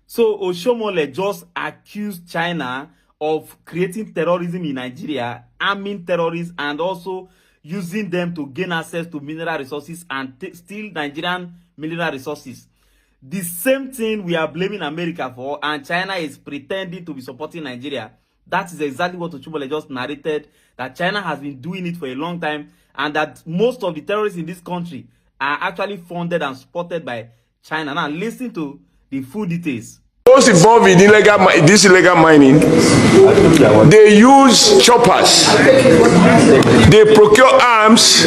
So Oshomole just accused China of creating terrorism in Nigeria, arming terrorists, and also using them to gain access to mineral resources and steal Nigerian mineral resources. The same thing we are blaming America for, and China is pretending to be supporting Nigeria. That is exactly what Oshomole just narrated, that China has been doing it for a long time, and that most of the terrorists in this country are actually funded and supported by China. Now, listen to the full details. Those involved in this illegal mining, they use choppers, they procure arms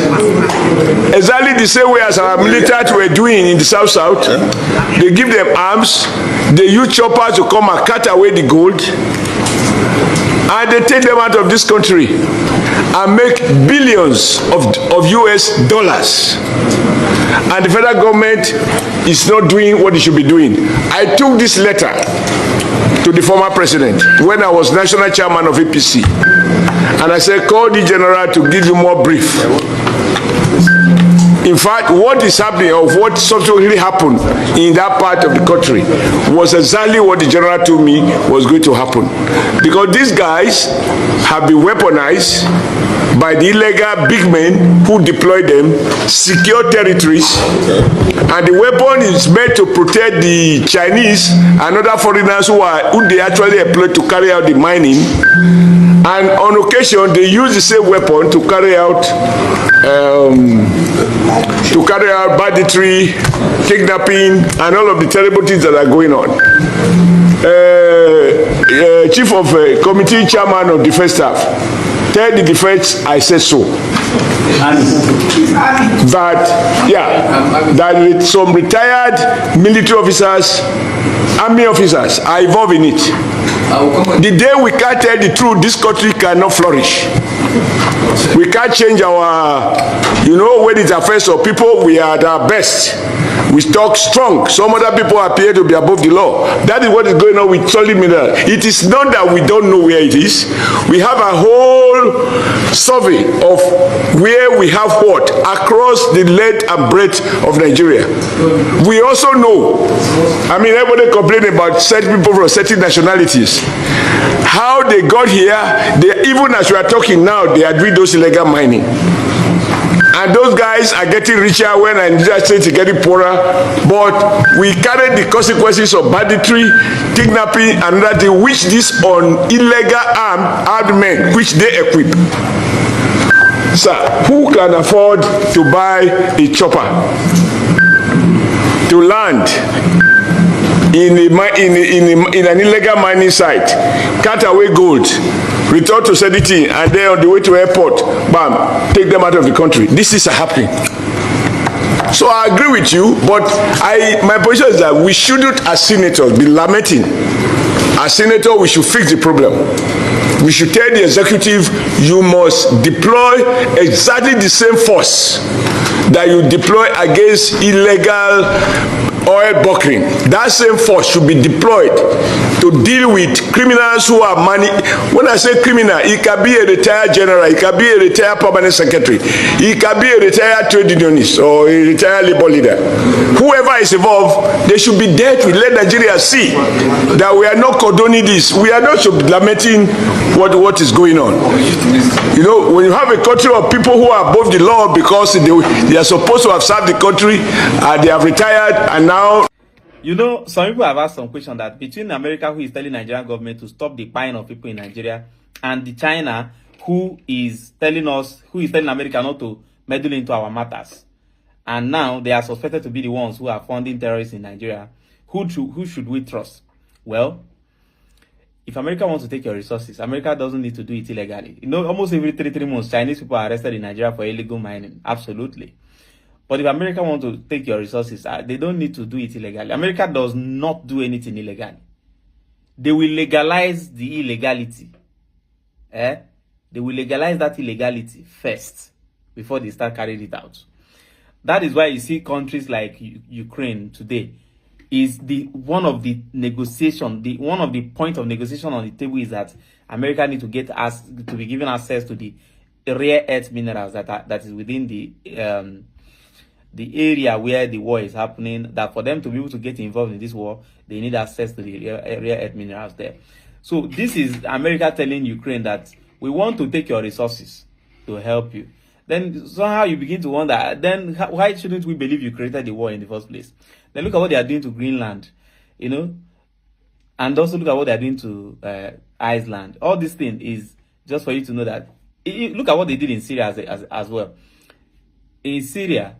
exactly the same way as our military were doing in the South. They give them arms, they use choppers to come and cut away the gold, and they take them out of this country and make billions of US dollars. And the federal government is not doing what it should be doing. I took this letter to the former president when I was national chairman of APC, and I said, call the general to give you more brief. In fact, what is happening, or what subsequently happened in that part of the country, was exactly what the general told me was going to happen. Because these guys have been weaponized by the illegal big men who deploy them, secure territories, and the weapon is meant to protect the Chinese and other foreigners who they actually employ to carry out the mining. And on occasion, they use the same weapon to carry out banditry, kidnapping, and all of the terrible things that are going on. Chief of Committee Chairman of Defense Staff, tell the defense I said so. That some retired military officers, army officers are involved in it. The day we can't tell the truth, this country cannot flourish. We can't change our, when it affects our people, we are at our best. We talk strong. Some other people appear to be above the law. That is what is going on with solid mineral. It is not that we don't know where it is. We have a whole survey of where we have what across the length and breadth of Nigeria. We also know, everybody complaining about certain people from certain nationalities. How they got here, even as we are talking now, they are doing those illegal mining. And those guys are getting richer when Nigeria states are getting poorer. But we carry the consequences of banditry, kidnapping, and that which this on illegal armed men, which they equip. Sir, who can afford to buy a chopper to land in an illegal mining site, cut away gold, return to Sediti, and then on the way to airport, bam, take them out of the country? This is happening. So I agree with you, but my position is that we shouldn't, as senators, be lamenting. As senators, we should fix the problem. We should tell the executive, you must deploy exactly the same force that you deploy against illegal oil bunkering. That same force should be deployed to deal with criminals who are when I say criminal, it can be a retired general, it can be a retired permanent secretary, it can be a retired trade unionist or a retired labor leader. Whoever is involved, they should be dealt with. Let Nigeria see that we are not condoning this. We are not lamenting what is going on. When you have a country of people who are above the law because they are supposed to have served the country, they have retired, and now some people have asked some question that between America, who is telling Nigerian government to stop the buying of people in Nigeria, and the China, who is telling America not to meddle into our matters, and now they are suspected to be the ones who are funding terrorists in Nigeria, who should we trust? Well, if America wants to take your resources, America doesn't need to do it illegally. Almost every 3 months, Chinese people are arrested in Nigeria for illegal mining. Absolutely. But if America wants to take your resources, they don't need to do it illegally. America does not do anything illegally. They will legalize the illegality. They will legalize that illegality first before they start carrying it out. That is why you see countries like Ukraine today is one of the point of negotiation on the table is that America needs to be given access to the rare earth minerals that is within the the area where the war is happening, that for them to be able to get involved in this war, they need access to the rare earth minerals there. So this is America telling Ukraine that we want to take your resources to help you. Then somehow you begin to wonder, then why shouldn't we believe you created the war in the first place? Then look at what they are doing to Greenland, you know, and also look at what they are doing to Iceland. All this thing is just for you to know that. Look at what they did in Syria as well. In Syria,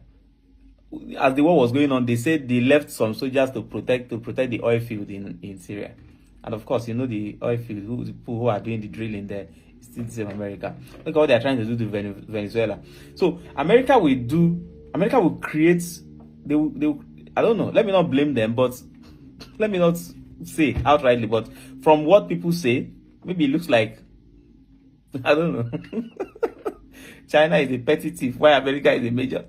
as the war was going on, they said they left some soldiers to protect the oil field in Syria. And of course, you know, the oil field, the people who are doing the drilling there, is still the same America. Look at what they are trying to do to Venezuela. So America will create, I don't know, let me not blame them, but let me not say outrightly, but from what people say, maybe it looks like, I don't know, China is a petty thief, while America is a major.